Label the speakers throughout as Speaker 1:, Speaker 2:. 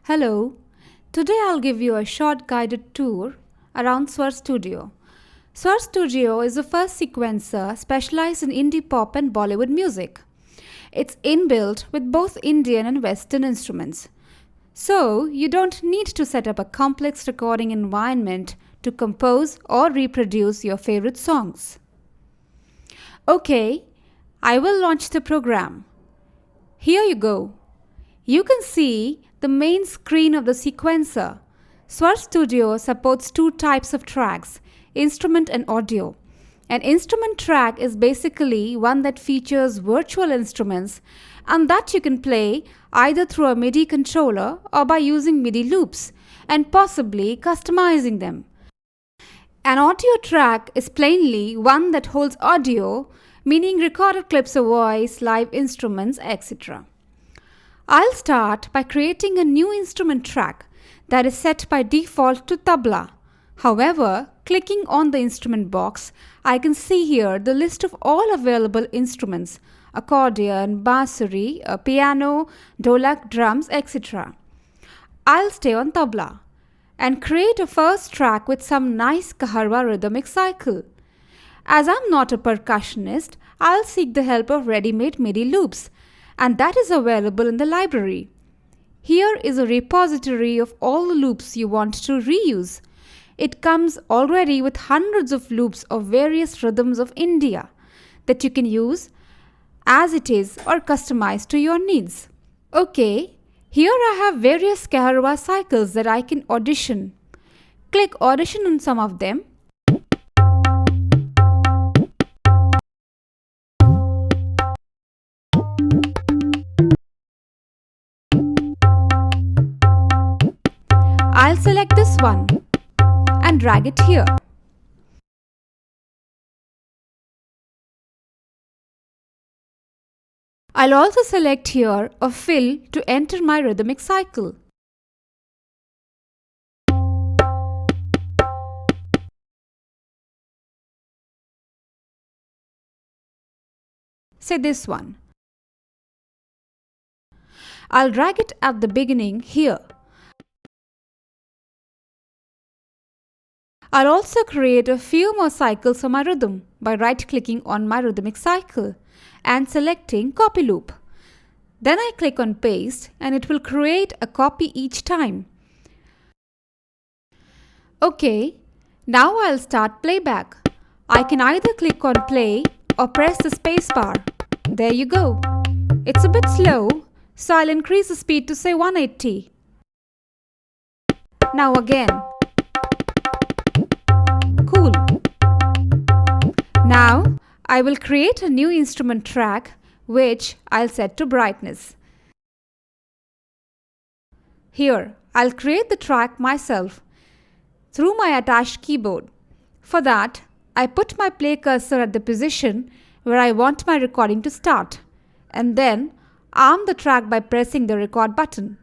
Speaker 1: Hello, today I'll give you a short guided tour around Swar Studio. Swar Studio is the first sequencer specialized in indie pop and Bollywood music. It's inbuilt with both Indian and Western instruments. So, you don't need to set up a complex recording environment to compose or reproduce your favorite songs. Okay, I will launch the program. Here you go. You can see the main screen of the sequencer. Swar Studio supports two types of tracks, instrument and audio. An instrument track is basically one that features virtual instruments and that you can play either through a MIDI controller or by using MIDI loops and possibly customizing them. An audio track is plainly one that holds audio, meaning recorded clips of voice, live instruments, etc. I'll start by creating a new instrument track that is set by default to tabla. However, clicking on the instrument box, I can see here the list of all available instruments: accordion, bansuri, piano, dholak, drums, etc. I'll stay on tabla and create a first track with some nice kaharwa rhythmic cycle. As I'm not a percussionist, I'll seek the help of ready-made MIDI loops, and that is available in the library. Here is a repository of all the loops you want to reuse. It comes already with hundreds of loops of various rhythms of India that you can use as it is or customize to your needs. Okay, here I have various kaharwa cycles that I can audition. Click audition on some of them. I'll select this one and drag it here. I'll also select here a fill to enter my rhythmic cycle. Say this one. I'll drag it at the beginning here. I'll also create a few more cycles for my rhythm by right-clicking on my rhythmic cycle and selecting copy loop. Then I click on paste and it will create a copy each time. Okay, now I'll start playback. I can either click on play or press the space bar. There you go. It's a bit slow, so I'll increase the speed to say 180. Now again. Cool. Now I will create a new instrument track which I'll set to brightness. Here I'll create the track myself through my attached keyboard. For that, I put my play cursor at the position where I want my recording to start and then arm the track by pressing the record button.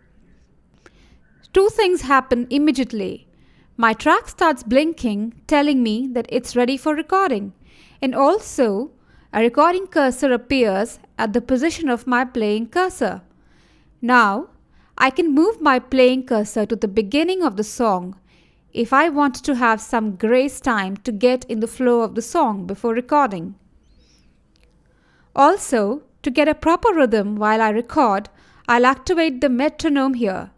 Speaker 1: Two things happen immediately. My track starts blinking, telling me that it's ready for recording, and also a recording cursor appears at the position of my playing cursor. Now, I can move my playing cursor to the beginning of the song if I want to have some grace time to get in the flow of the song before recording. Also, to get a proper rhythm while I record, I'll activate the metronome here.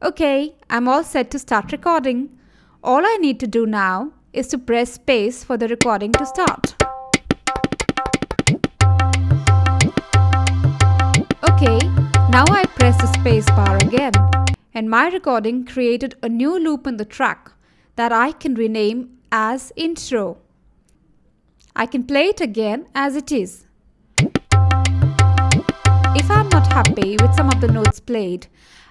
Speaker 1: Okay, I'm all set to start recording. All I need to do now is to press space for the recording to start. Okay, now I press the space bar again and my recording created a new loop in the track that I can rename as intro. I can play it again as it is. If I'm not happy with some of the notes played,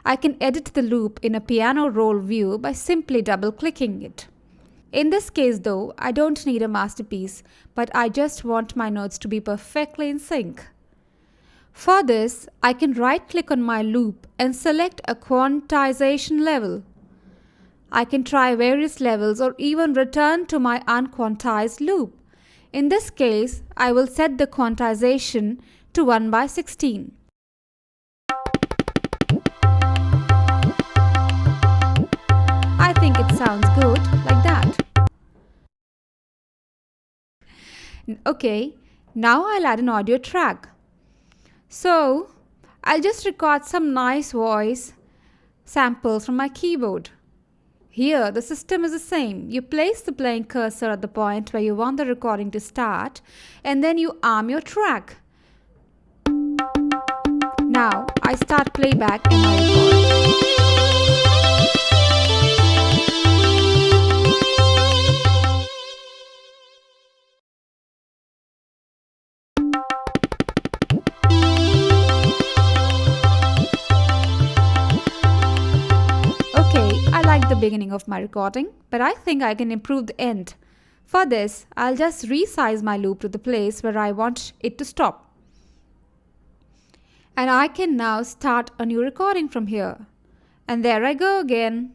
Speaker 1: I can edit the loop in a piano roll view by simply double-clicking it. In this case though, I don't need a masterpiece, but I just want my notes to be perfectly in sync. For this, I can right-click on my loop and select a quantization level. I can try various levels or even return to my unquantized loop. In this case, I will set the quantization to 1/16. Okay, now I'll add an audio track. So, I'll just record some nice voice samples from my keyboard. Here, the system is the same. You place the playing cursor at the point where you want the recording to start, and then you arm your track. Now, I start playback and I record. Okay, I like the beginning of my recording, but I think I can improve the end. For this, I'll just resize my loop to the place where I want it to stop. And I can now start a new recording from here. And there I go again.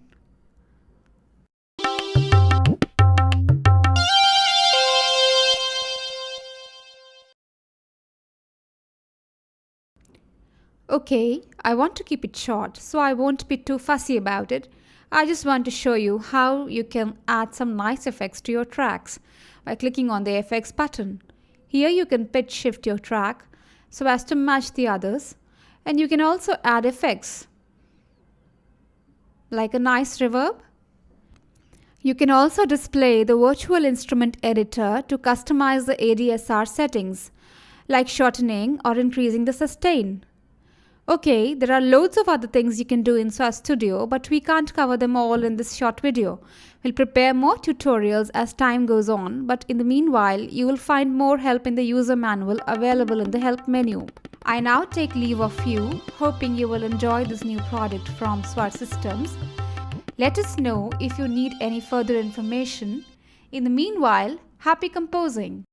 Speaker 1: Okay, I want to keep it short, so I won't be too fussy about it. I just want to show you how you can add some nice effects to your tracks by clicking on the effects button. Here you can pitch shift your track so as to match the others, and you can also add effects like a nice reverb. You can also display the virtual instrument editor to customize the ADSR settings like shortening or increasing the sustain. Okay, there are loads of other things you can do in Swar Studio, but we can't cover them all in this short video. We'll prepare more tutorials as time goes on, but in the meanwhile, you will find more help in the user manual available in the help menu. I now take leave of you, hoping you will enjoy this new product from Swar Systems. Let us know if you need any further information. In the meanwhile, happy composing!